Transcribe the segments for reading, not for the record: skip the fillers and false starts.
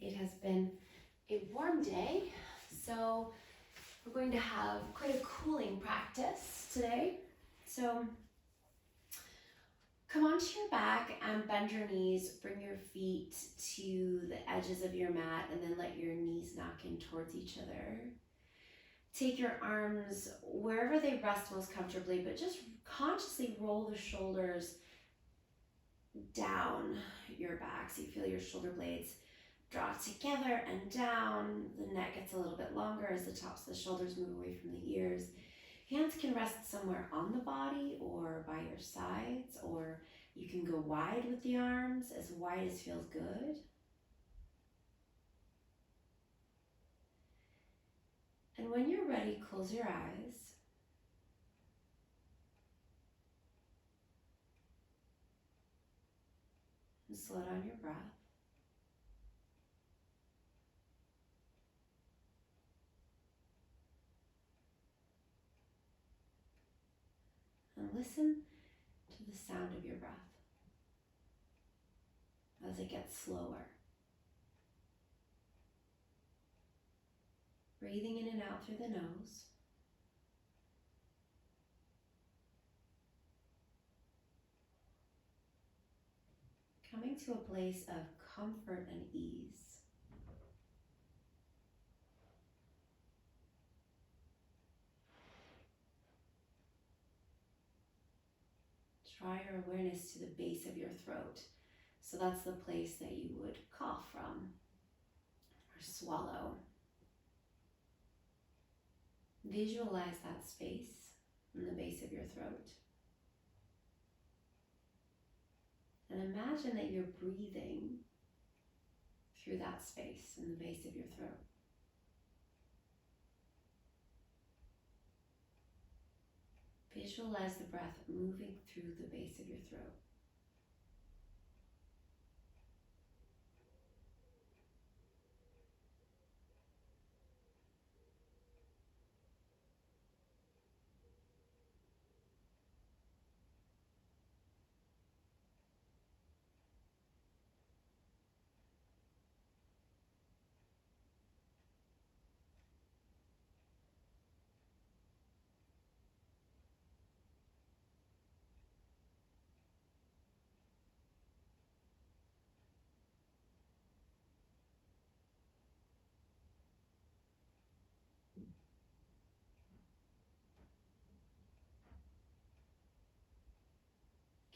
It has been a warm day, so we're going to have quite a cooling practice today. So come onto your back and bend your knees, bring your feet to the edges of your mat, and then let your knees knock in towards each other. Take your arms wherever they rest most comfortably, but just consciously roll the shoulders down your back so you feel your shoulder blades draw together and down. The neck gets a little bit longer as the tops of the shoulders move away from the ears. Hands can rest somewhere on the body or by your sides, or you can go wide with the arms, as wide as feels good. And when you're ready, close your eyes. And slow down your breath. And listen to the sound of your breath as it gets slower. Breathing in and out through the nose. Coming to a place of comfort and ease. Draw your awareness to the base of your throat. So that's the place that you would cough from or swallow. Visualize that space in the base of your throat. And imagine that you're breathing through that space in the base of your throat. Visualize the breath moving through the base of your throat.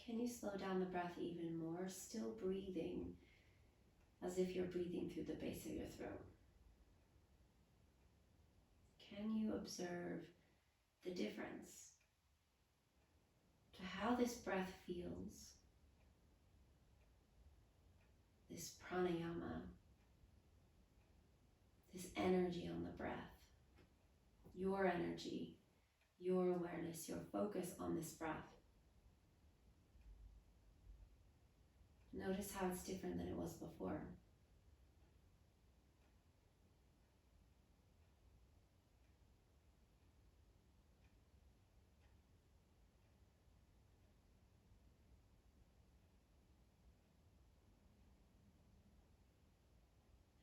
Can you slow down the breath even more, still breathing as if you're breathing through the base of your throat? Can you observe the difference to how this breath feels, this pranayama, this energy on the breath, your energy, your awareness, your focus on this breath? Notice how it's different than it was before.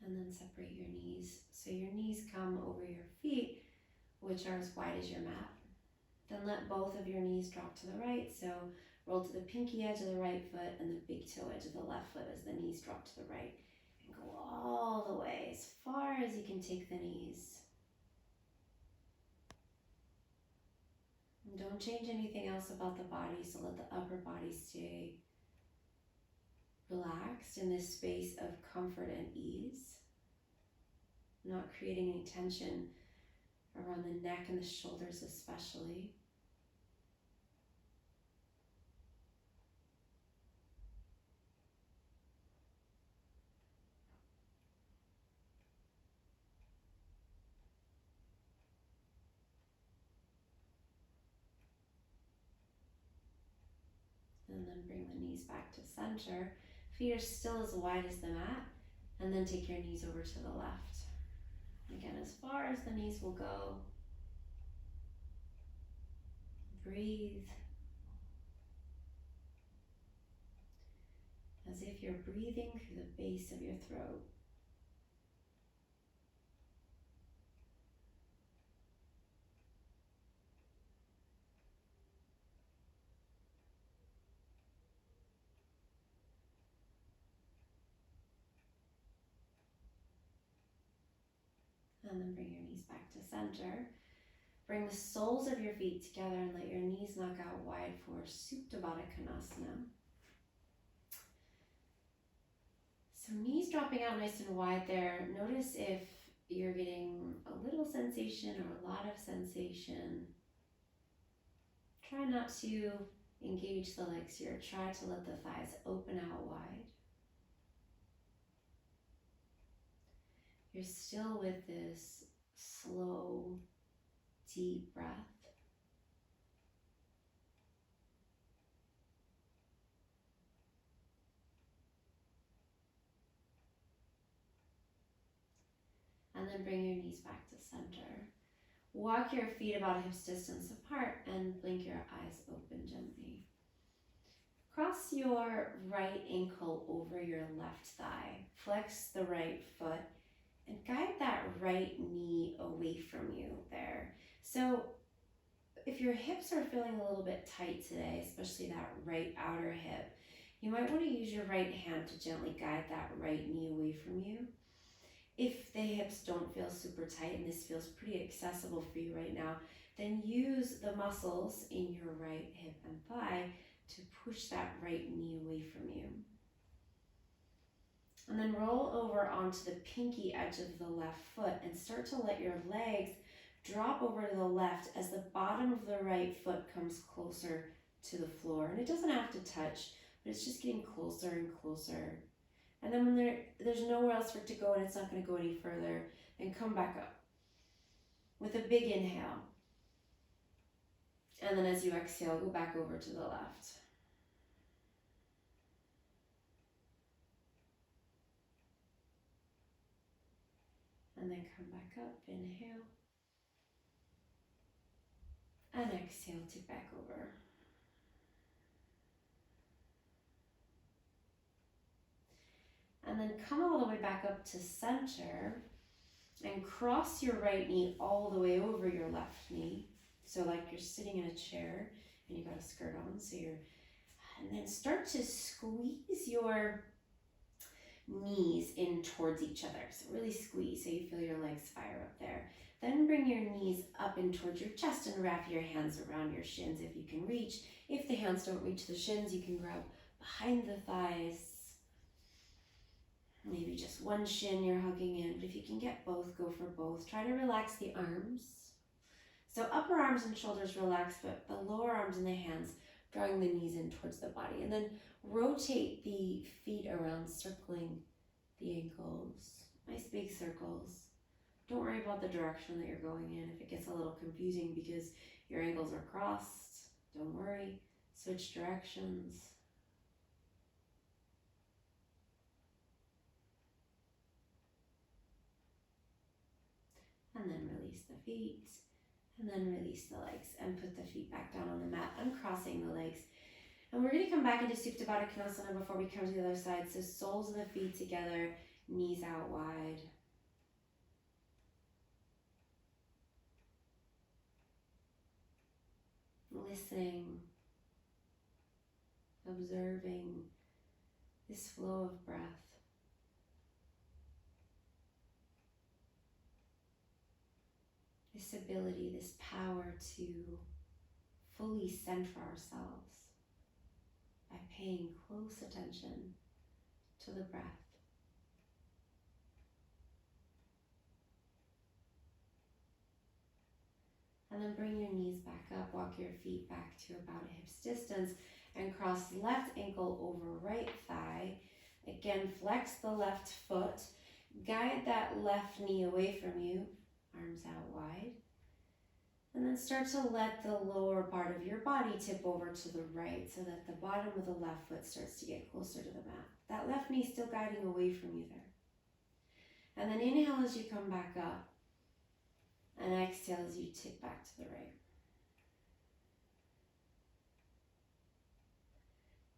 And then separate your knees. So your knees come over your feet, which are as wide as your mat. Then let both of your knees drop to the right. So roll to the pinky edge of the right foot and the big toe edge of the left foot as the knees drop to the right. And go all the way, as far as you can take the knees. And don't change anything else about the body, so let the upper body stay relaxed in this space of comfort and ease. Not creating any tension around the neck and the shoulders especially. And then bring the knees back to center. Feet are still as wide as the mat. And then take your knees over to the left. Again, as far as the knees will go. Breathe. As if you're breathing through the base of your throat. and then bring your knees back to center. Bring the soles of your feet together and let your knees knock out wide for Supta Baddha Konasana. So knees dropping out nice and wide there. Notice if you're getting a little sensation or a lot of sensation. Try not to engage the legs here. Try to let the thighs open out wide. You're still with this slow, deep breath. And then bring your knees back to center. Walk your feet about hips distance apart and blink your eyes open gently. Cross your right ankle over your left thigh. Flex the right foot and guide that right knee away from you there. So if your hips are feeling a little bit tight today, especially that right outer hip, you might want to use your right hand to gently guide that right knee away from you. If the hips don't feel super tight and this feels pretty accessible for you right now, then use the muscles in your right hip and thigh to push that right knee away from you. And then roll over onto the pinky edge of the left foot and start to let your legs drop over to the left as the bottom of the right foot comes closer to the floor. And it doesn't have to touch, but it's just getting closer and closer. And then when there's nowhere else for it to go and it's not going to go any further, then come back up with a big inhale. And then as you exhale, go back over to the left. And then come back up, inhale. And exhale, tip back over. And then come all the way back up to center and cross your right knee all the way over your left knee. So like you're sitting in a chair and you got a skirt on, and then start to squeeze your knees in towards each other. So really squeeze so you feel your legs fire up there. Then bring your knees up in towards your chest and wrap your hands around your shins if you can reach. If the hands don't reach the shins, you can grab behind the thighs. Maybe just one shin you're hugging in, but if you can get both, go for both. Try to relax the arms. So upper arms and shoulders relax, but the lower arms and the hands, drawing the knees in towards the body. And then rotate the feet around, circling the ankles. Nice big circles. Don't worry about the direction that you're going in. If it gets a little confusing because your ankles are crossed, don't worry. Switch directions. And then release the feet, and then release the legs, and put the feet back down on the mat, uncrossing the legs. And we're going to come back into Supta Baddha Konasana before we come to the other side. So soles of the feet together, knees out wide. Listening, observing this flow of breath. This ability, this power to fully center ourselves by paying close attention to the breath. And then bring your knees back up, walk your feet back to about a hip's distance, and cross left ankle over right thigh. Again, flex the left foot, guide that left knee away from you, arms out wide. And then start to let the lower part of your body tip over to the right so that the bottom of the left foot starts to get closer to the mat. That left knee still guiding away from you there. And then inhale as you come back up. And exhale as you tip back to the right.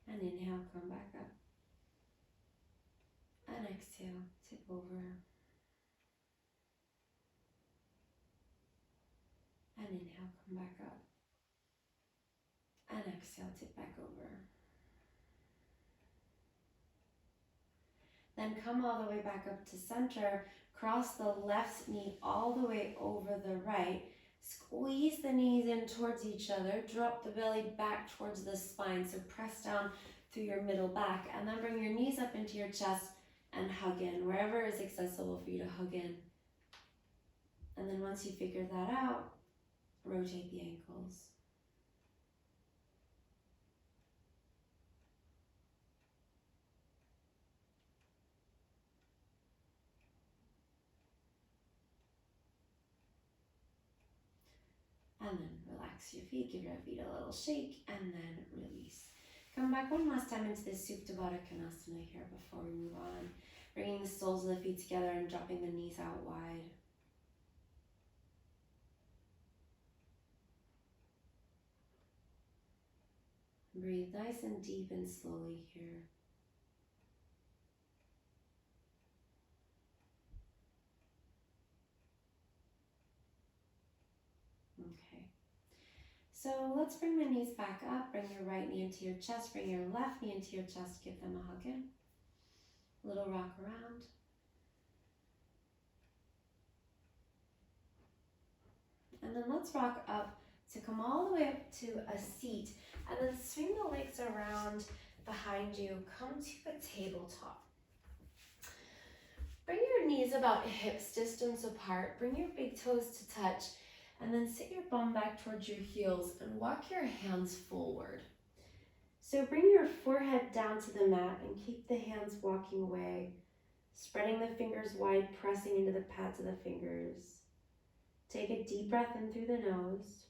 And inhale, come back up. And exhale, tip over. And inhale, come back up. And exhale, tip back over. Then come all the way back up to center. Cross the left knee all the way over the right. Squeeze the knees in towards each other. Drop the belly back towards the spine. So press down through your middle back. And then bring your knees up into your chest and hug in. Wherever is accessible for you to hug in. And then once you figure that out, rotate the ankles. And then relax your feet, give your feet a little shake, and then release. Come back one last time into this Supta Baddha Konasana here before we move on. Bringing the soles of the feet together and dropping the knees out wide. Breathe nice and deep and slowly here. Okay. So let's bring the knees back up. Bring your right knee into your chest. Bring your left knee into your chest. Give them a hug in. A little rock around. And then let's rock up to come all the way up to a seat. And then swing the legs around behind you. Come to a tabletop. Bring your knees about hips distance apart. Bring your big toes to touch. And then sit your bum back towards your heels and walk your hands forward. So bring your forehead down to the mat and keep the hands walking away. Spreading the fingers wide, pressing into the pads of the fingers. Take a deep breath in through the nose.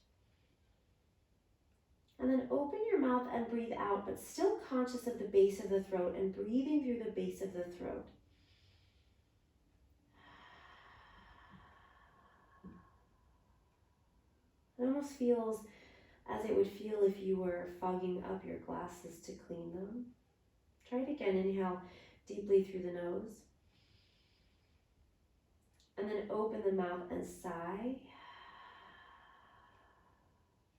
And then open your mouth and breathe out, but still conscious of the base of the throat and breathing through the base of the throat. It almost feels as it would feel if you were fogging up your glasses to clean them. Try it again. Inhale deeply through the nose. And then open the mouth and sigh.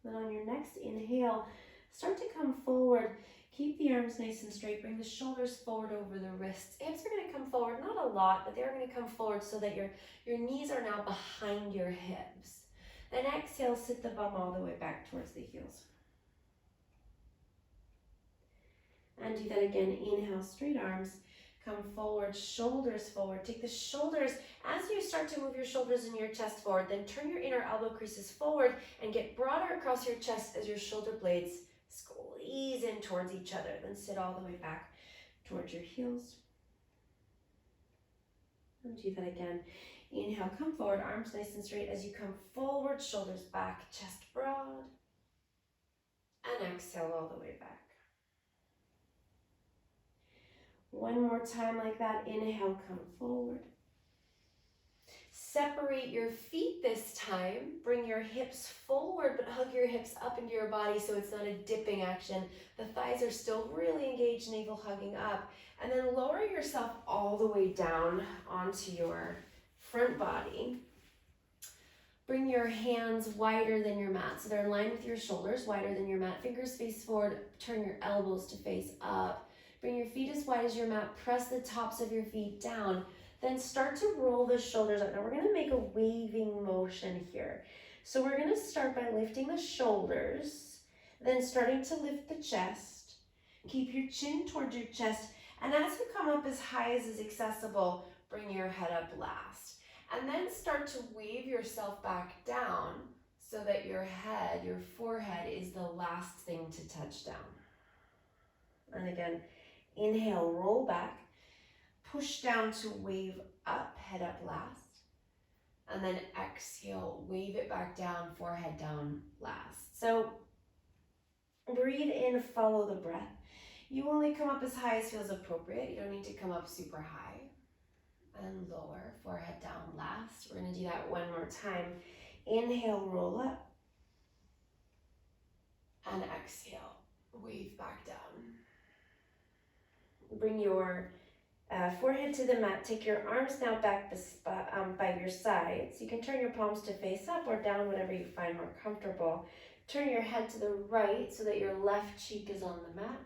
Then on your next inhale, start to come forward. Keep the arms nice and straight. Bring the shoulders forward over the wrists. Hips are going to come forward, not a lot, but they're going to come forward so that your knees are now behind your hips. Then exhale, sit the bum all the way back towards the heels. And do that again. Inhale, straight arms. Come forward, shoulders forward. Take the shoulders, as you start to move your shoulders and your chest forward, then turn your inner elbow creases forward and get broader across your chest as your shoulder blades squeeze in towards each other. Then sit all the way back towards your heels. And do that again. Inhale, come forward, arms nice and straight as you come forward, shoulders back, chest broad. And exhale all the way back. One more time like that. Inhale, come forward. Separate your feet this time. Bring your hips forward, but hug your hips up into your body so it's not a dipping action. The thighs are still really engaged, navel hugging up. And then lower yourself all the way down onto your front body. Bring your hands wider than your mat. So they're in line with your shoulders, wider than your mat. Fingers face forward. Turn your elbows to face up. Bring your feet as wide as your mat. Press the tops of your feet down. Then start to roll the shoulders up. Now we're going to make a waving motion here. So we're going to start by lifting the shoulders, then starting to lift the chest. Keep your chin towards your chest. And as you come up as high as is accessible, bring your head up last. And then start to wave yourself back down so that your head, your forehead, is the last thing to touch down. And again, inhale, roll back. Push down to wave up, head up last. And then exhale, wave it back down, forehead down last. So breathe in, follow the breath. You only come up as high as feels appropriate. You don't need to come up super high. And lower, forehead down last. We're going to do that one more time. Inhale, roll up. And exhale, wave back down. Bring your forehead to the mat. Take your arms now back by your sides. You can turn your palms to face up or down, whatever you find more comfortable. Turn your head to the right so that your left cheek is on the mat.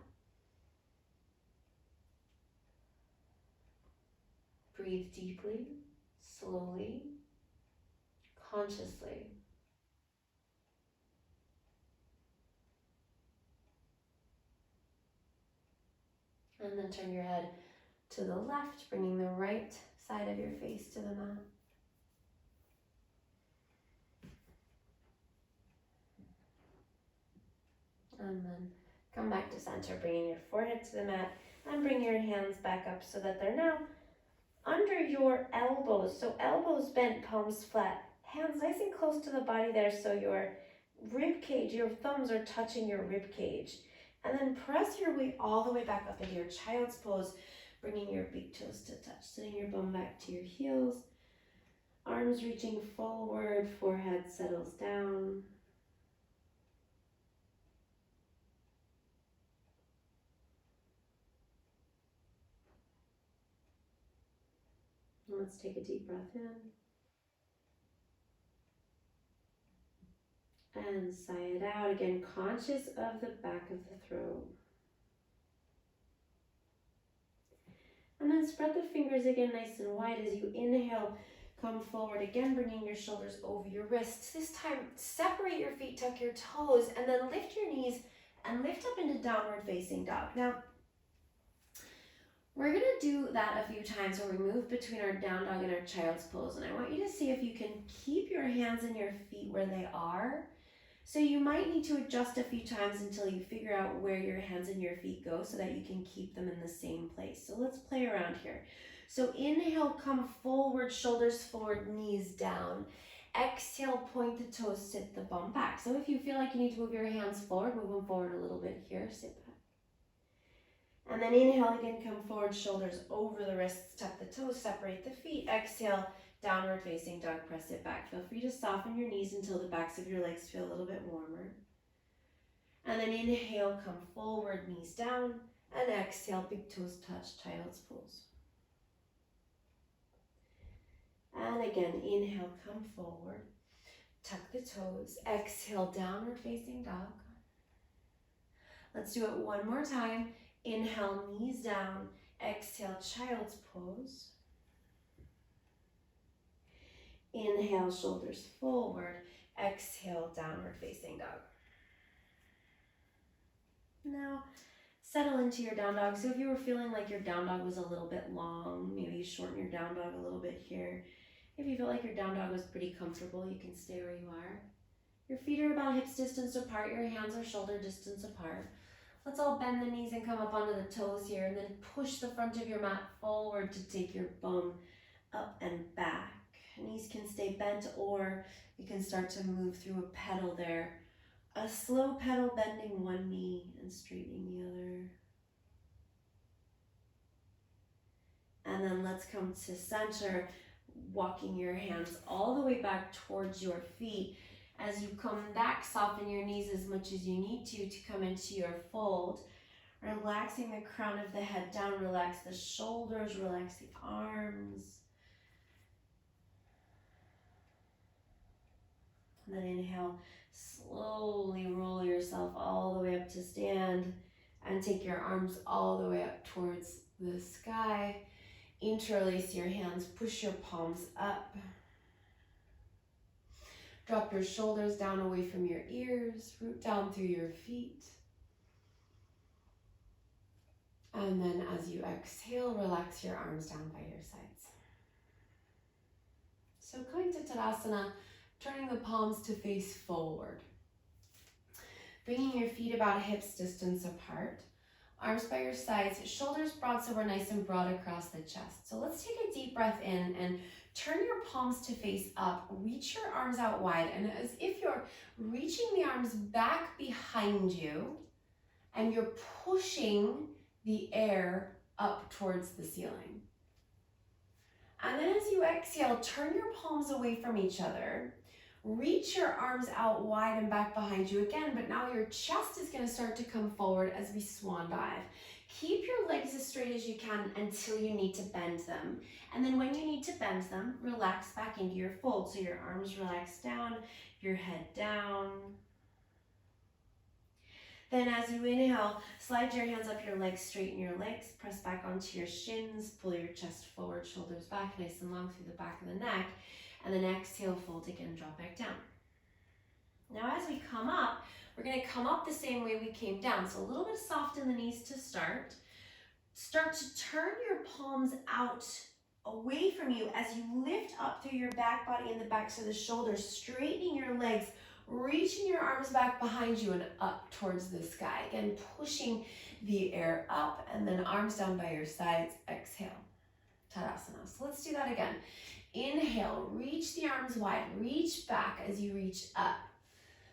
Breathe deeply, slowly, consciously. And then turn your head to the left, bringing the right side of your face to the mat. And then come back to center, bringing your forehead to the mat, and bring your hands back up so that they're now under your elbows. So elbows bent, palms flat, hands nice and close to the body there, so your rib cage, your thumbs are touching your rib cage. And then press your way all the way back up into your child's pose, bringing your big toes to touch, sitting your bum back to your heels, arms reaching forward, forehead settles down. And let's take a deep breath in. And sigh it out, again conscious of the back of the throat. And then spread the fingers again nice and wide as you inhale. Come forward again, bringing your shoulders over your wrists. This time, separate your feet, tuck your toes, and then lift your knees and lift up into downward facing dog. Now, we're gonna do that a few times where we move between our down dog and our child's pose. And I want you to see if you can keep your hands and your feet where they are. So you might need to adjust a few times until you figure out where your hands and your feet go so that you can keep them in the same place. So let's play around here. So inhale, come forward, shoulders forward, knees down. Exhale, point the toes, sit the bum back. So if you feel like you need to move your hands forward, move them forward a little bit here, sit back. And then inhale again, come forward, shoulders over the wrists, tuck the toes, separate the feet. Exhale, downward facing dog, press it back. Feel free to soften your knees until the backs of your legs feel a little bit warmer. And then inhale, come forward, knees down. And exhale, big toes touch, child's pose. And again, inhale, come forward, tuck the toes. Exhale, downward facing dog. Let's do it one more time. Inhale, knees down. Exhale, child's pose. Inhale, shoulders forward. Exhale, downward facing dog. Now, settle into your down dog. So if you were feeling like your down dog was a little bit long, maybe you shorten your down dog a little bit here. If you feel like your down dog was pretty comfortable, you can stay where you are. Your feet are about hips distance apart. Your hands are shoulder distance apart. Let's all bend the knees and come up onto the toes here, and then push the front of your mat forward to take your bum up and back. Knees can stay bent, or you can start to move through a pedal there. A slow pedal, bending one knee and straightening the other. And then let's come to center, walking your hands all the way back towards your feet. As you come back, soften your knees as much as you need to come into your fold. Relaxing the crown of the head down, relax the shoulders, relax the arms. And then inhale, slowly roll yourself all the way up to stand and take your arms all the way up towards the sky. Interlace your hands, push your palms up. Drop your shoulders down away from your ears, root down through your feet. And then as you exhale, relax your arms down by your sides. So coming to Tadasana, turning the palms to face forward. Bringing your feet about hips distance apart. Arms by your sides, shoulders broad so we're nice and broad across the chest. So let's take a deep breath in and turn your palms to face up. Reach your arms out wide, and as if you're reaching the arms back behind you and you're pushing the air up towards the ceiling. And then as you exhale, turn your palms away from each other. Reach your arms out wide and back behind you again, but now your chest is going to start to come forward as we swan dive. Keep your legs as straight as you can until you need to bend them. And then when you need to bend them, relax back into your fold. So your arms relax down, your head down. Then as you inhale, slide your hands up your legs, straighten your legs, press back onto your shins, pull your chest forward, shoulders back, nice and long through the back of the neck. And then exhale, fold again, drop back down. Now as we come up, we're gonna come up the same way we came down. So a little bit soft in the knees to start. Start to turn your palms out away from you as you lift up through your back body and the backs of the shoulders, straightening your legs, reaching your arms back behind you and up towards the sky. Again, pushing the air up and then arms down by your sides. Exhale, Tadasana. So let's do that again. Inhale, reach the arms wide, reach back as you reach up.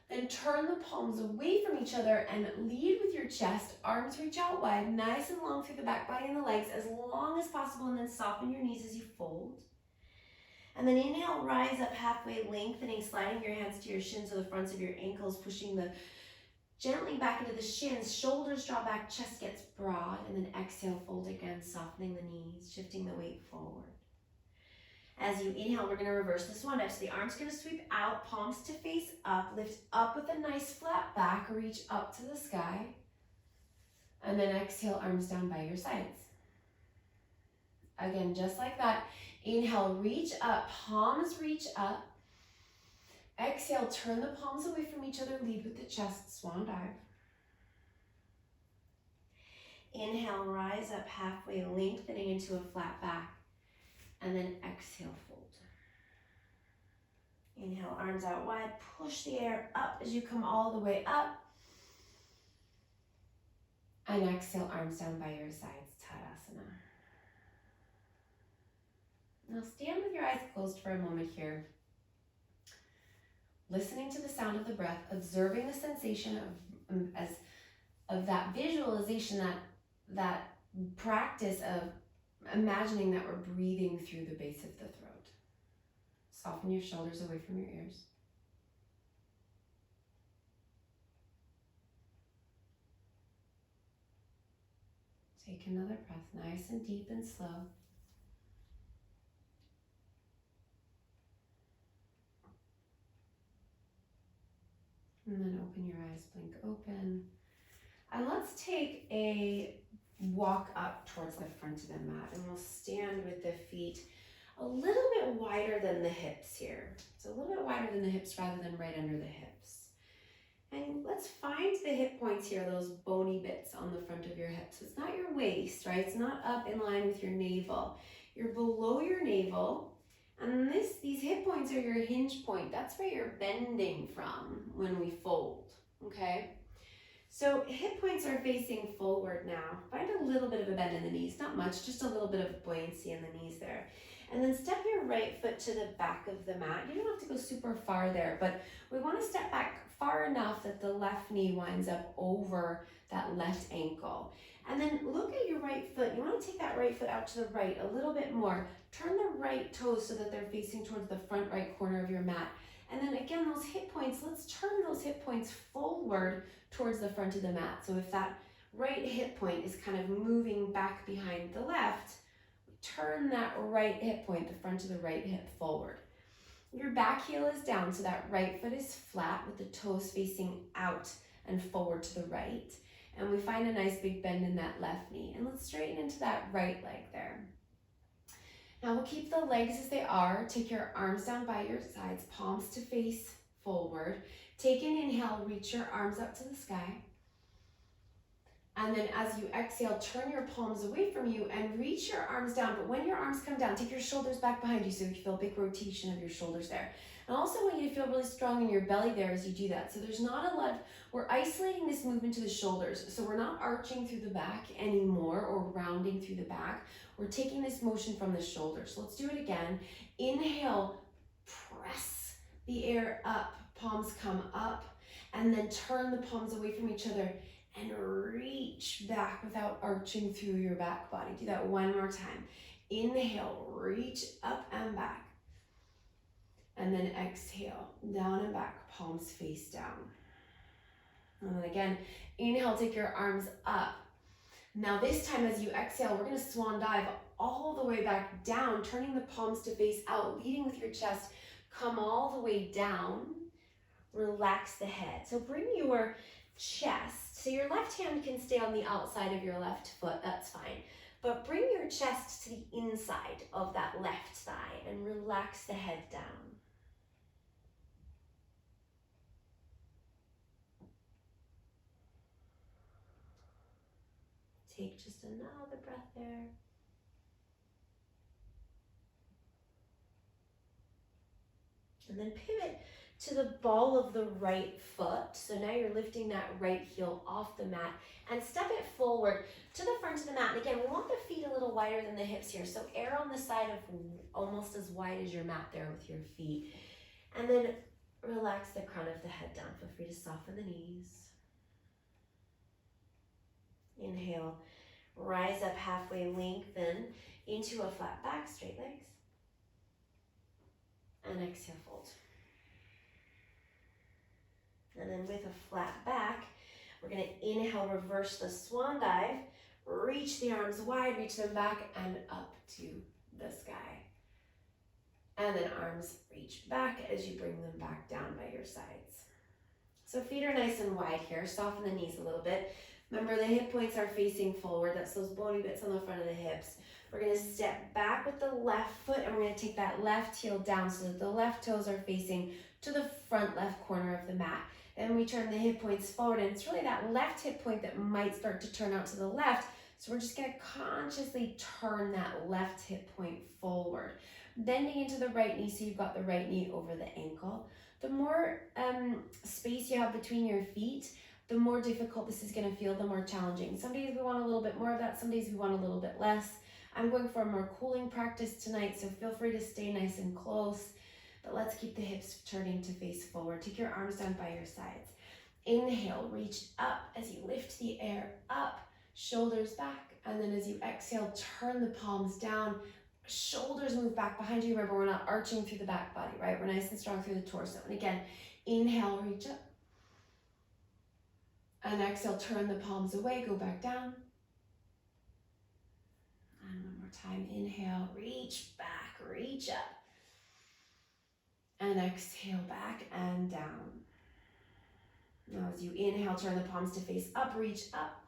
Then turn the palms away from each other and lead with your chest. Arms reach out wide, nice and long through the back body and the legs, as long as possible, and then soften your knees as you fold. And then inhale, rise up halfway, lengthening, sliding your hands to your shins or the fronts of your ankles, pushing the gently back into the shins, shoulders draw back, chest gets broad, and then exhale, fold again, softening the knees, shifting the weight forward. As you inhale, we're gonna reverse this one up. So the arm's gonna sweep out, palms to face up, lift up with a nice flat back, reach up to the sky. And then exhale, arms down by your sides. Again, just like that. Inhale, reach up, palms reach up. Exhale, turn the palms away from each other, lead with the chest, swan dive. Inhale, rise up halfway, lengthening into a flat back. And then exhale, fold. Inhale, arms out wide, push the air up as you come all the way up. And exhale, arms down by your sides, Tadasana. Now stand with your eyes closed for a moment here. Listening to the sound of the breath, observing the sensation of that visualization, that practice of imagining that we're breathing through the base of the throat. Soften your shoulders away from your ears. Take another breath, nice and deep and slow. And then open your eyes, blink open. And let's take a walk up towards the front of the mat, and we'll stand with the feet a little bit wider than the hips here. So a little bit wider than the hips rather than right under the hips. And let's find the hip points here, those bony bits on the front of your hips. It's not your waist, right? It's not up in line with your navel. You're below your navel, and these hip points are your hinge point. That's where you're bending from when we fold, okay? So hip points are facing forward now. Find a little bit of a bend in the knees, not much, just a little bit of buoyancy in the knees there. And then step your right foot to the back of the mat. You don't have to go super far there, but we want to step back far enough that the left knee winds up over that left ankle. And then look at your right foot. You want to take that right foot out to the right a little bit more. Turn the right toes so that they're facing towards the front right corner of your mat. And then again, those hip points, let's turn those hip points forward towards the front of the mat. So if that right hip point is kind of moving back behind the left, turn that right hip point, the front of the right hip, forward. Your back heel is down, so that right foot is flat with the toes facing out and forward to the right. And we find a nice big bend in that left knee. And let's straighten into that right leg there. Now we'll keep the legs as they are. Take your arms down by your sides, palms to face forward. Take an inhale, reach your arms up to the sky. And then as you exhale, turn your palms away from you and reach your arms down. But when your arms come down, take your shoulders back behind you so you feel a big rotation of your shoulders there. And I also want you to feel really strong in your belly there as you do that. So there's not a lot, we're isolating this movement to the shoulders. So we're not arching through the back anymore or rounding through the back. We're taking this motion from the shoulders. So let's do it again. Inhale, press the air up, palms come up, and then turn the palms away from each other and reach back without arching through your back body. Do that one more time. Inhale, reach up and back. And then exhale, down and back, palms face down. And then again, inhale, take your arms up. Now this time as you exhale, we're gonna swan dive all the way back down, turning the palms to face out, leading with your chest. Come all the way down, relax the head. So bring your chest. So your left hand can stay on the outside of your left foot, that's fine. But bring your chest to the inside of that left thigh and relax the head down. Take just another breath there. And then pivot to the ball of the right foot. So now you're lifting that right heel off the mat and step it forward to the front of the mat. And again, we want the feet a little wider than the hips here. So err on the side of almost as wide as your mat there with your feet. And then relax the crown of the head down. Feel free to soften the knees. Inhale, rise up halfway, lengthen into a flat back, straight legs. And exhale, fold. And then with a flat back, we're gonna inhale, reverse the swan dive, reach the arms wide, reach them back and up to the sky. And then arms reach back as you bring them back down by your sides. So feet are nice and wide here, soften the knees a little bit. Remember the hip points are facing forward, that's those bony bits on the front of the hips. We're gonna step back with the left foot and we're gonna take that left heel down so that the left toes are facing to the front left corner of the mat. Then we turn the hip points forward and it's really that left hip point that might start to turn out to the left. So we're just gonna consciously turn that left hip point forward. Bending into the right knee so you've got the right knee over the ankle. The more space you have between your feet, the more difficult this is gonna feel, the more challenging. Some days we want a little bit more of that, some days we want a little bit less. I'm going for a more cooling practice tonight, so feel free to stay nice and close, but let's keep the hips turning to face forward. Take your arms down by your sides. Inhale, reach up as you lift the air up, shoulders back, and then as you exhale, turn the palms down, shoulders move back behind you. Remember, we're not arching through the back body, right? We're nice and strong through the torso. And again, inhale, reach up. And exhale, turn the palms away, go back down. And one more time, inhale, reach back, reach up. And exhale, back and down. Now as you inhale, turn the palms to face up, reach up.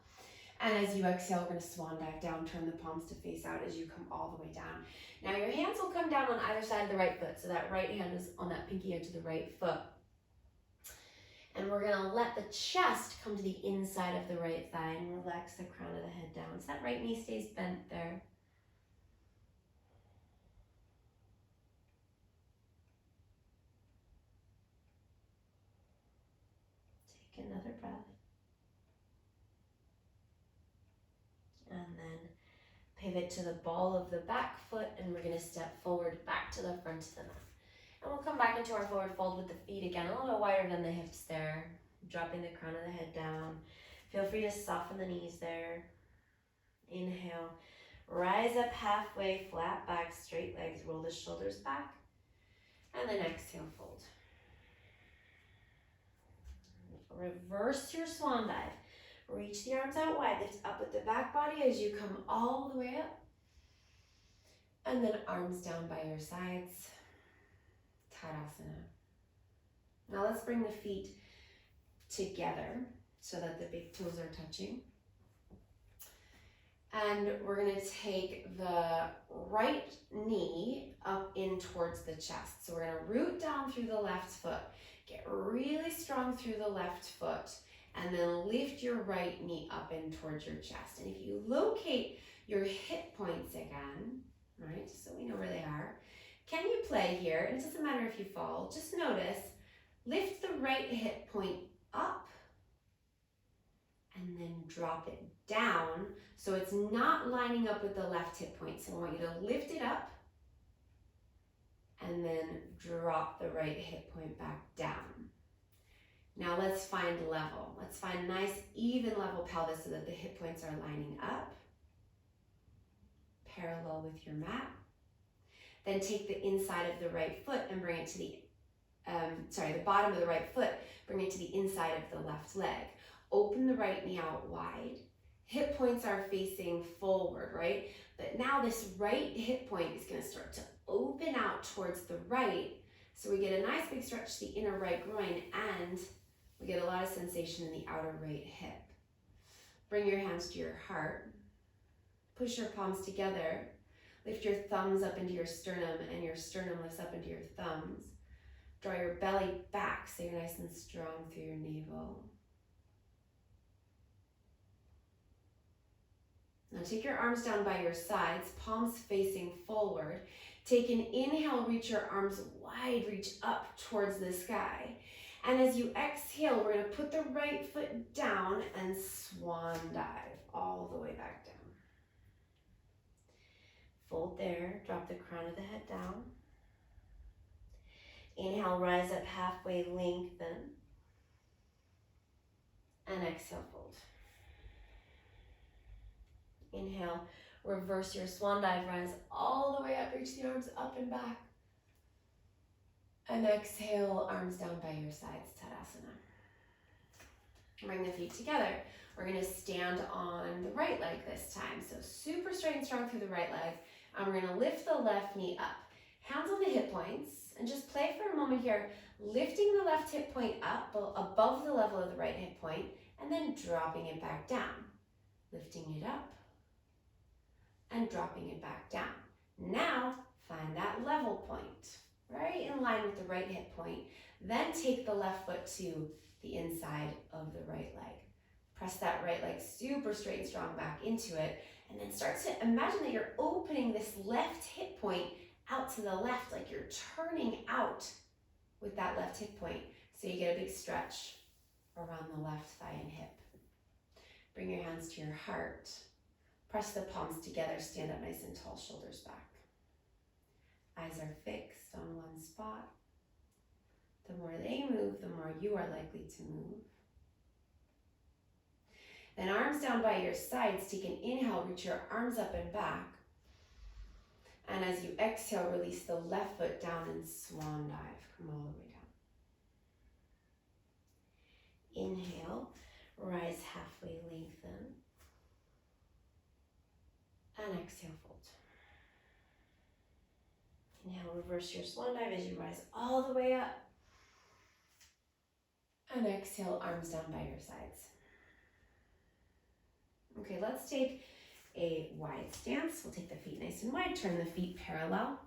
And as you exhale, we're gonna swan dive down, turn the palms to face out as you come all the way down. Now your hands will come down on either side of the right foot. So that right hand is on that pinky edge of the right foot. And we're gonna let the chest come to the inside of the right thigh and relax the crown of the head down. So that right knee stays bent there. Take another breath. And then pivot to the ball of the back foot and we're gonna step forward back to the front of the mat. And we'll come back into our forward fold with the feet again, a little bit wider than the hips there. Dropping the crown of the head down. Feel free to soften the knees there. Inhale, rise up halfway, flat back, straight legs, roll the shoulders back. And then exhale, fold. Reverse your swan dive. Reach the arms out wide, lift up with the back body as you come all the way up. And then arms down by your sides. Tadasana. Now let's bring the feet together so that the big toes are touching. And we're gonna take the right knee up in towards the chest. So we're gonna root down through the left foot, get really strong through the left foot, and then lift your right knee up in towards your chest. And if you locate your hip points again, right, just so we know where they are, can you play here? And it doesn't matter if you fall, just notice, lift the right hip point up and then drop it down so it's not lining up with the left hip point. So I want you to lift it up and then drop the right hip point back down. Now let's find level. Let's find nice even level pelvis so that the hip points are lining up, parallel with your mat. Then take the inside of the right foot and bring it to the bottom of the right foot, bring it to the inside of the left leg. Open the right knee out wide. Hip points are facing forward, right? But now this right hip point is gonna start to open out towards the right. So we get a nice big stretch to the inner right groin and We get a lot of sensation in the outer right hip. Bring your hands to your heart. Push your palms together. Lift your thumbs up into your sternum and your sternum lifts up into your thumbs. Draw your belly back so you're nice and strong through your navel. Now take your arms down by your sides, palms facing forward. Take an inhale, reach your arms wide, reach up towards the sky. And as you exhale, we're going to put the right foot down and swan dive all the way back down. Fold there, drop the crown of the head down. Inhale, rise up halfway, lengthen. And exhale, fold. Inhale, reverse your swan dive, rise all the way up, reach the arms up and back. And exhale, arms down by your sides, Tadasana. Bring the feet together. We're gonna stand on the right leg this time. So super straight and strong through the right leg. And we're gonna lift the left knee up. Hands on the hip points, and just play for a moment here, lifting the left hip point up above the level of the right hip point, and then dropping it back down. Lifting it up, and dropping it back down. Now, find that level point, right in line with the right hip point. Then take the left foot to the inside of the right leg. Press that right leg super straight and strong back into it, and then start to imagine that you're opening this left hip point out to the left, like you're turning out with that left hip point. So you get a big stretch around the left thigh and hip. Bring your hands to your heart. Press the palms together, stand up nice and tall, shoulders back. Eyes are fixed on one spot. The more they move, the more you are likely to move. Then arms down by your sides, take an inhale, reach your arms up and back. And as you exhale, release the left foot down and swan dive. Come all the way down. Inhale, rise halfway, lengthen. And exhale, fold. Inhale, reverse your swan dive as you rise all the way up. And exhale, arms down by your sides. Okay, let's take a wide stance. We'll take the feet nice and wide, turn the feet parallel.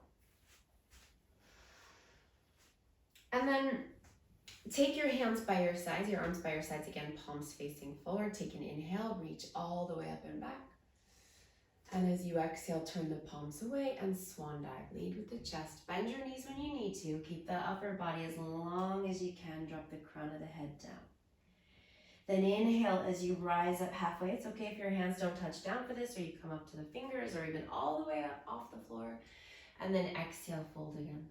And then take your hands by your sides, your arms by your sides again, palms facing forward. Take an inhale, reach all the way up and back. And as you exhale, turn the palms away and swan dive. Lead with the chest. Bend your knees when you need to. Keep the upper body as long as you can. Drop the crown of the head down. Then inhale as you rise up halfway. It's okay if your hands don't touch down for this, or you come up to the fingers, or even all the way up off the floor. And then exhale, fold again.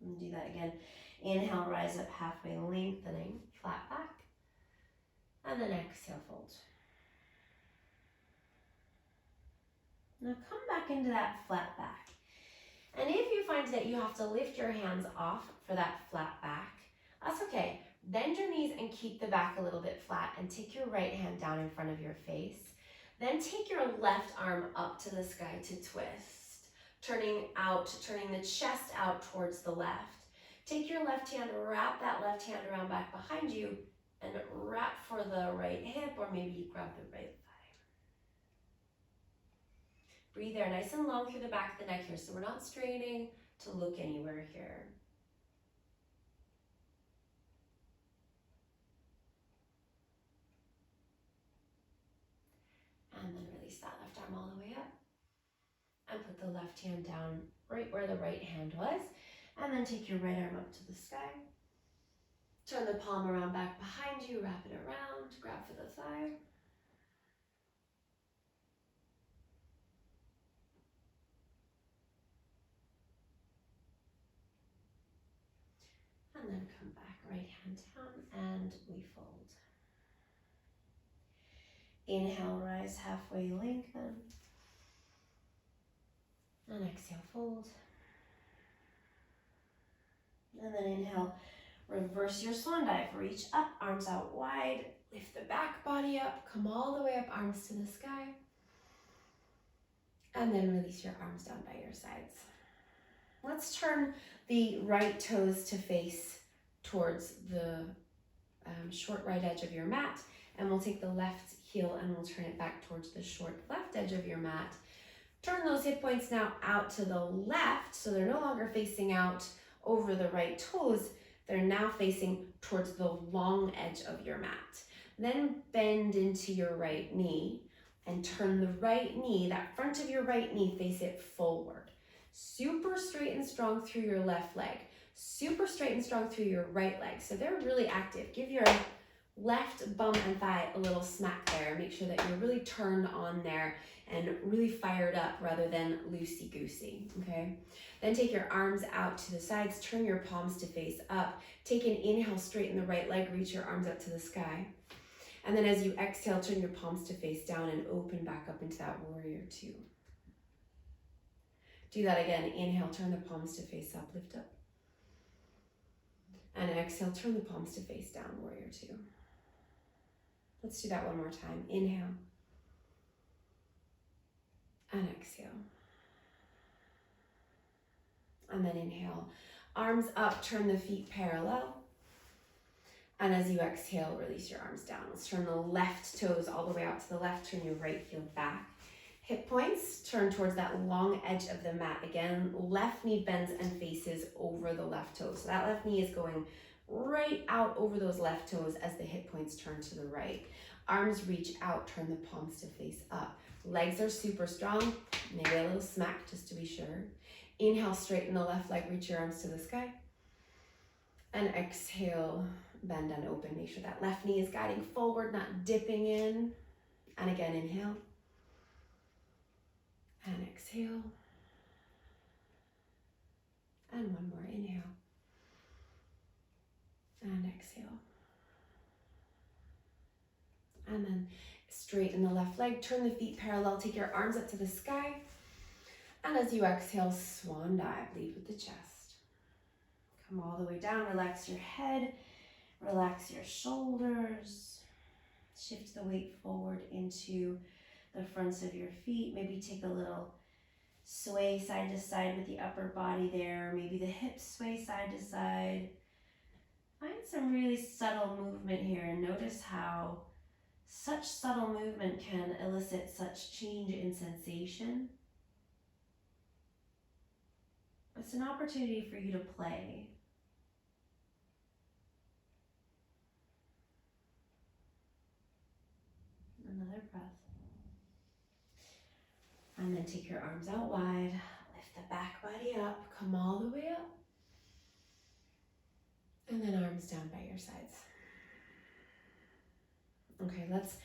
And do that again. Inhale, rise up halfway, lengthening, flat back. And then exhale, fold. Now come back into that flat back. And if you find that you have to lift your hands off for that flat back, that's okay. Bend your knees and keep the back a little bit flat, and take your right hand down in front of your face. Then take your left arm up to the sky to twist, turning the chest out towards the left. Take your left hand, wrap that left hand around back behind you, and wrap for the right hip, or maybe you grab the right thigh. Breathe there nice and long through the back of the neck here, so we're not straining to look anywhere here. And then release that left arm all the way up. And put the left hand down right where the right hand was. And then take your right arm up to the sky. Turn the palm around back behind you, wrap it around, grab for the thigh. And then come back, right hand down, and we fold. Inhale, rise halfway, lengthen. And exhale, fold. And then inhale, reverse your swan dive. Reach up, arms out wide. Lift the back body up. Come all the way up, arms to the sky. And then release your arms down by your sides. Let's turn the right toes to face towards the short right edge of your mat, and we'll take the left heel and we'll turn it back towards the short left edge of your mat. Turn those hip points now out to the left, so they're no longer facing out over the right toes. They're now facing towards the long edge of your mat. Then bend into your right knee and turn the right knee, that front of your right knee, face it forward. Super straight and strong through your left leg. Super straight and strong through your right leg. So they're really active. Give your left bum and thigh a little smack there. Make sure that you're really turned on there and really fired up rather than loosey-goosey, okay? Then take your arms out to the sides, turn your palms to face up. Take an inhale, straighten the right leg, reach your arms up to the sky. And then as you exhale, turn your palms to face down and open back up into that warrior two. Do that again. Inhale, turn the palms to face up, lift up. And exhale, turn the palms to face down, warrior two. Let's do that one more time. Inhale. And exhale. And then inhale. Arms up, turn the feet parallel. And as you exhale, release your arms down. Let's turn the left toes all the way out to the left. Turn your right heel back. Hip points, turn towards that long edge of the mat. Again, left knee bends and faces over the left toe. So that left knee is going right out over those left toes as the hip points turn to the right. Arms reach out, turn the palms to face up. Legs are super strong, maybe a little smack just to be sure. Inhale, straighten the left leg, reach your arms to the sky. And exhale, bend and open. Make sure that left knee is guiding forward, not dipping in. And again, inhale. And exhale. And one more, inhale. And exhale. And then straighten the left leg, turn the feet parallel, take your arms up to the sky. And as you exhale, swan dive, lead with the chest. Come all the way down, relax your head, relax your shoulders. Shift the weight forward into the fronts of your feet. Maybe take a little sway side to side with the upper body there. Maybe the hips sway side to side. Find some really subtle movement here and notice how such subtle movement can elicit such change in sensation. It's an opportunity for you to play. Another breath. And then take your arms out wide, lift the back body up, come all the way up. And then arms down by your sides. Okay, let's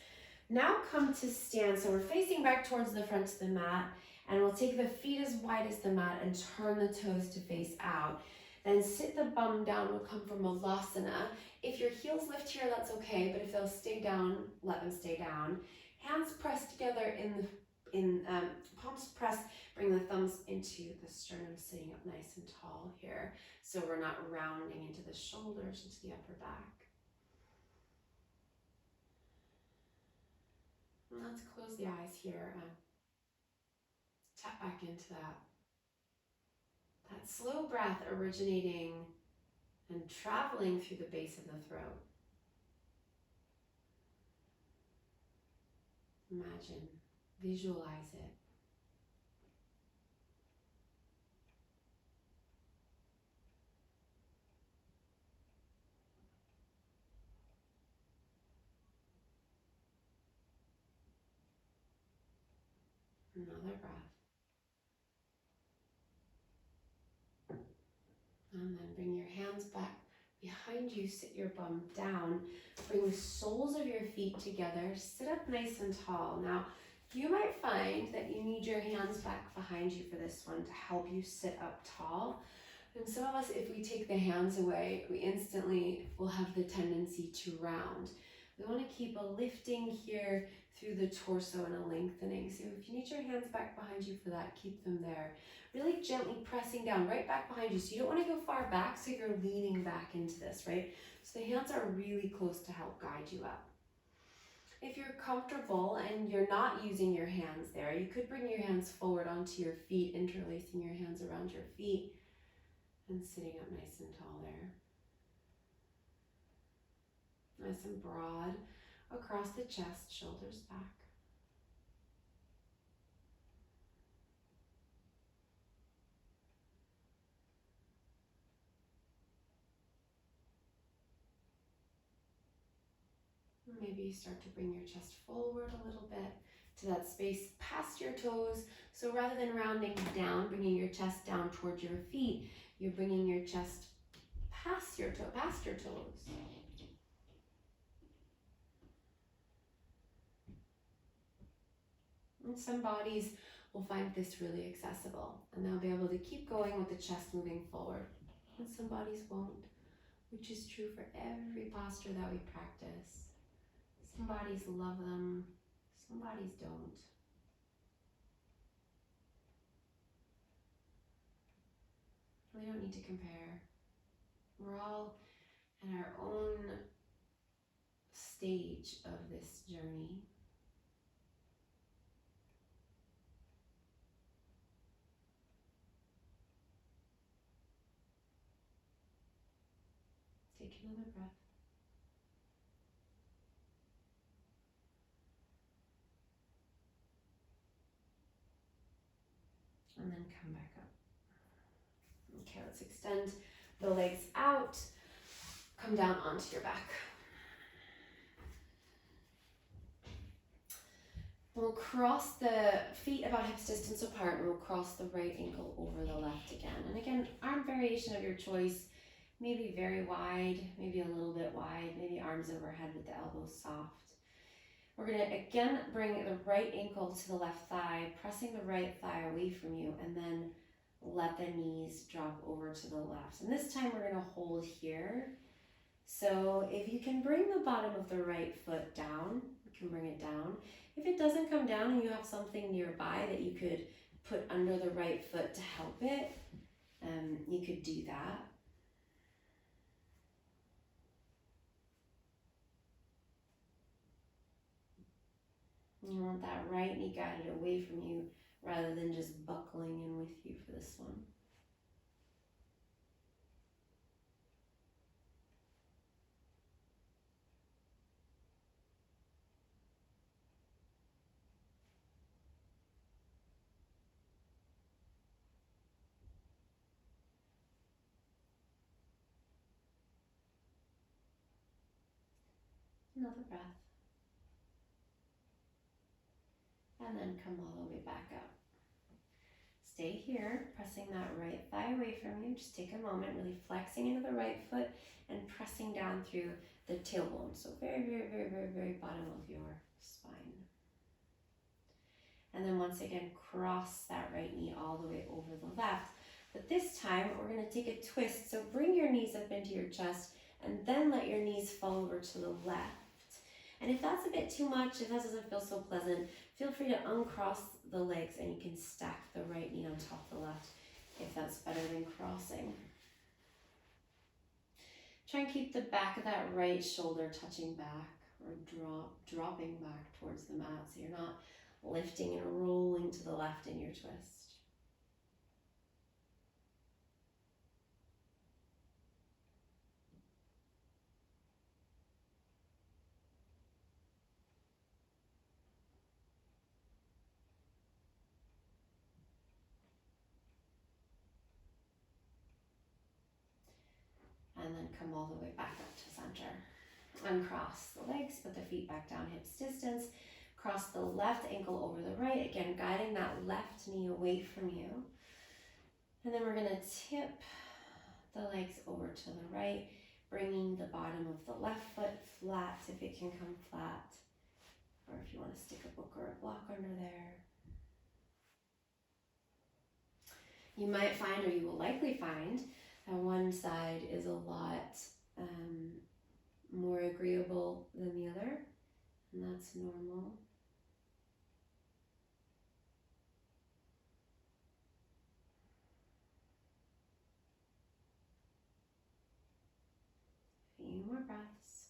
now come to stand. So we're facing back towards the front of the mat, and we'll take the feet as wide as the mat and turn the toes to face out. Then sit the bum down, we'll come for Malasana. If your heels lift here, that's okay, but if they'll stay down, let them stay down. Hands pressed together palms pressed, bring the thumbs into the sternum, sitting up nice and tall here. So we're not rounding into the shoulders, into the upper back. And let's close the eyes here and tap back into that slow breath originating and traveling through the base of the throat. Imagine, visualize it. Another breath. And then bring your hands back behind you, sit your bum down. Bring the soles of your feet together, sit up nice and tall. Now, you might find that you need your hands back behind you for this one to help you sit up tall. And some of us, if we take the hands away, we instantly will have the tendency to round. We want to keep a lifting here through the torso and a lengthening. So if you need your hands back behind you for that, keep them there. Really gently pressing down right back behind you. So you don't want to go far back, so you're leaning back into this, right? So the hands are really close to help guide you up. If you're comfortable and you're not using your hands there, you could bring your hands forward onto your feet, interlacing your hands around your feet. And sitting up nice and tall there. Nice and broad across the chest, shoulders back. Maybe you start to bring your chest forward a little bit to that space past your toes. So rather than rounding down, bringing your chest down towards your feet, you're bringing your chest past your toes. And some bodies will find this really accessible and they'll be able to keep going with the chest moving forward. And some bodies won't, which is true for every posture that we practice. Some bodies love them, some bodies don't. We don't need to compare. We're all in our own stage of this journey. Take another breath. And then come back up. Okay, let's extend the legs out. Come down onto your back. We'll cross the feet about hips distance apart and we'll cross the right ankle over the left again. And again, arm variation of your choice. Maybe very wide, maybe a little bit wide, maybe arms overhead with the elbows soft. We're going to again bring the right ankle to the left thigh, pressing the right thigh away from you, and then let the knees drop over to the left. And this time we're going to hold here. So if you can bring the bottom of the right foot down, you can bring it down. If it doesn't come down and you have something nearby that you could put under the right foot to help it, you could do that. You want that right knee guided away from you rather than just buckling in with you for this one. Another breath. And then come all the way back up. Stay here, pressing that right thigh away from you. Just take a moment, really flexing into the right foot and pressing down through the tailbone. So very, very, very, very, very bottom of your spine. And then once again, cross that right knee all the way over the left. But this time, we're going to take a twist. So bring your knees up into your chest and then let your knees fall over to the left. And if that's a bit too much, if that doesn't feel so pleasant, feel free to uncross the legs and you can stack the right knee on top of the left if that's better than crossing. Try and keep the back of that right shoulder touching back or dropping back towards the mat so you're not lifting and rolling to the left in your twist. And then come all the way back up to center. Uncross the legs, put the feet back down hips distance. Cross the left ankle over the right, again guiding that left knee away from you. And then we're going to tip the legs over to the right, bringing the bottom of the left foot flat if it can come flat. Or if you want to stick a book or a block under there. You might find, or you will likely find, that one side is a lot more agreeable than the other, and that's normal. A few more breaths.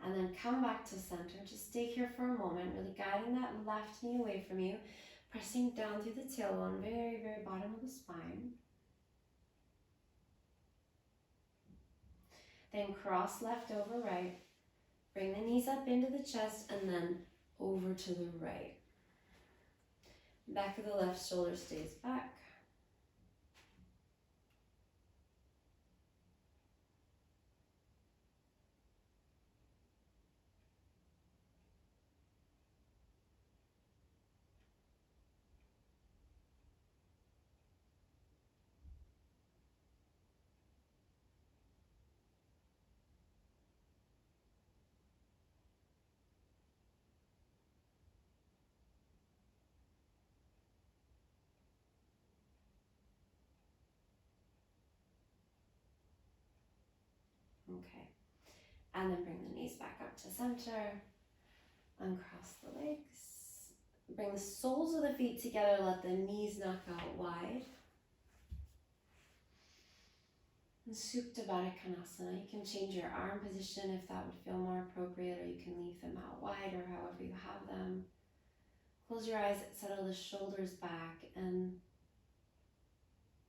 And then come back to center. Just stay here for a moment, really guiding that left knee away from you, pressing down through the tailbone, very, very bottom of the spine. Then cross left over right. Bring the knees up into the chest and then over to the right. Back of the left shoulder stays back. Okay. And then bring the knees back up to center. Uncross the legs. Bring the soles of the feet together. Let the knees knock out wide. And Supta Baddha Konasana. You can change your arm position if that would feel more appropriate, or you can leave them out wide or however you have them. Close your eyes, settle the shoulders back, and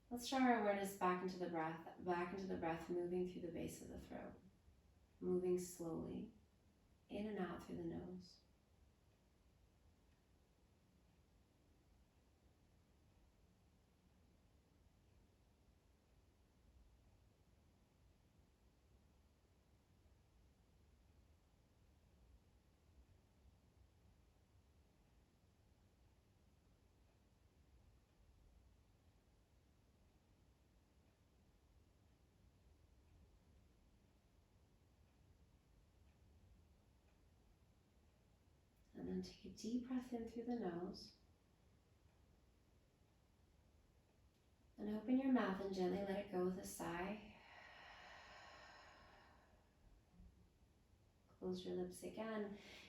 let's draw our awareness back into the breath, moving through the base of the throat. Moving slowly, in and out through the nose. And then take a deep breath in through the nose. And open your mouth and gently let it go with a sigh. Close your lips again.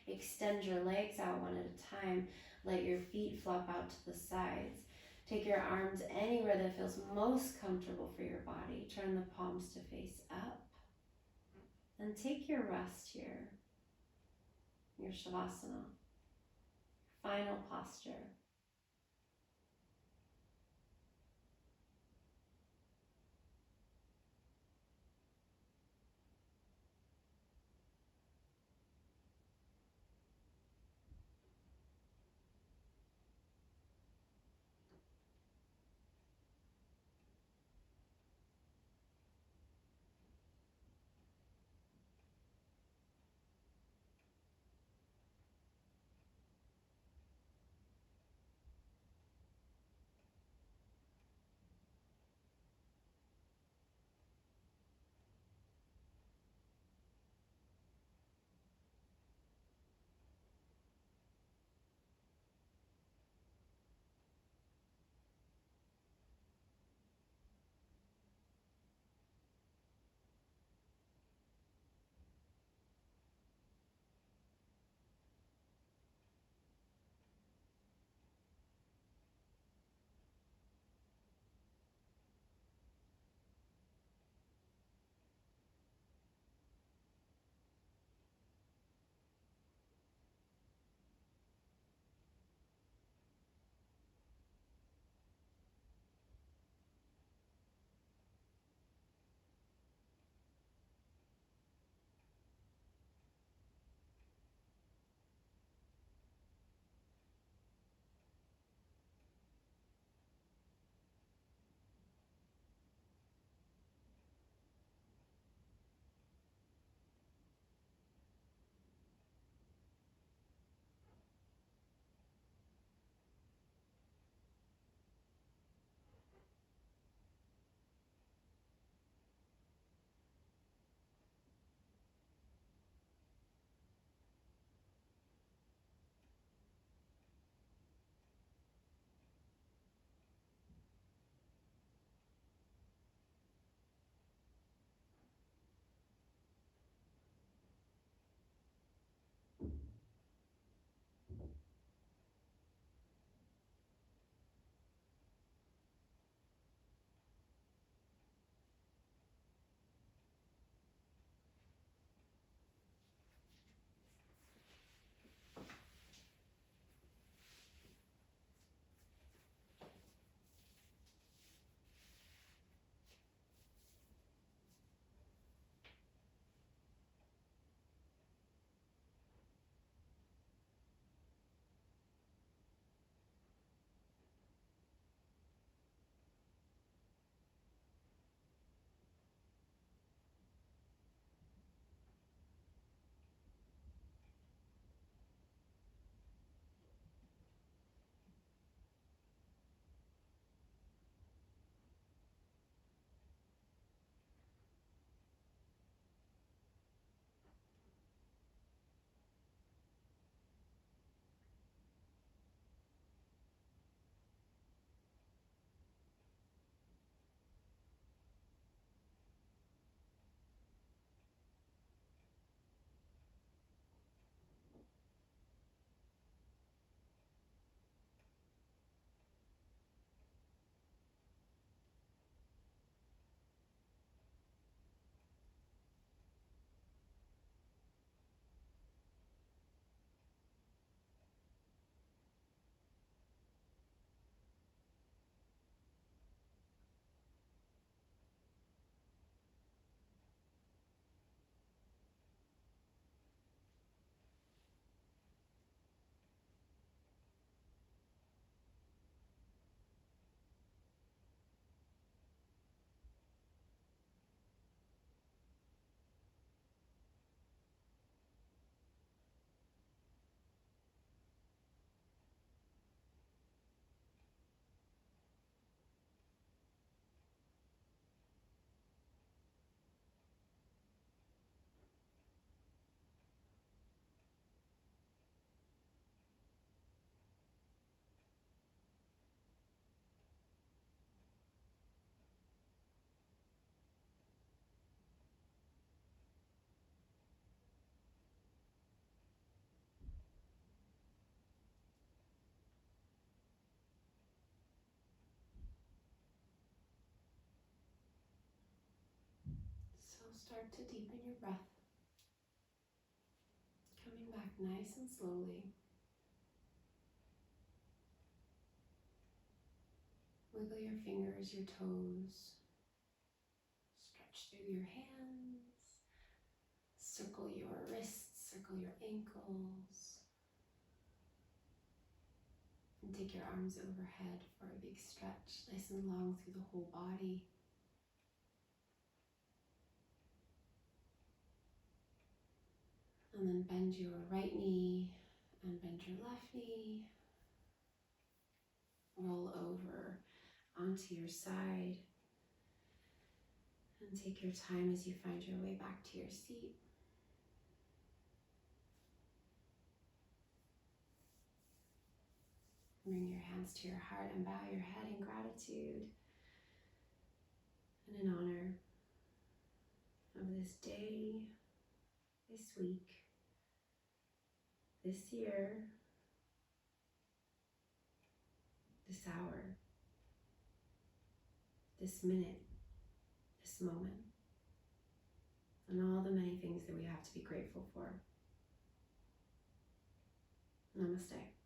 Extend your legs out one at a time. Let your feet flop out to the sides. Take your arms anywhere that feels most comfortable for your body. Turn the palms to face up. And take your rest here. Your Shavasana. Final posture. start to deepen your breath. Coming back nice and slowly. Wiggle your fingers, your toes. Stretch through your hands. Circle your wrists, circle your ankles. And take your arms overhead for a big stretch, nice and long through the whole body. And then bend your right knee and bend your left knee. Roll over onto your side. And take your time as you find your way back to your seat. Bring your hands to your heart and bow your head in gratitude and in honor of this day, this week, this year, this hour, this minute, this moment, and all the many things that we have to be grateful for. Namaste.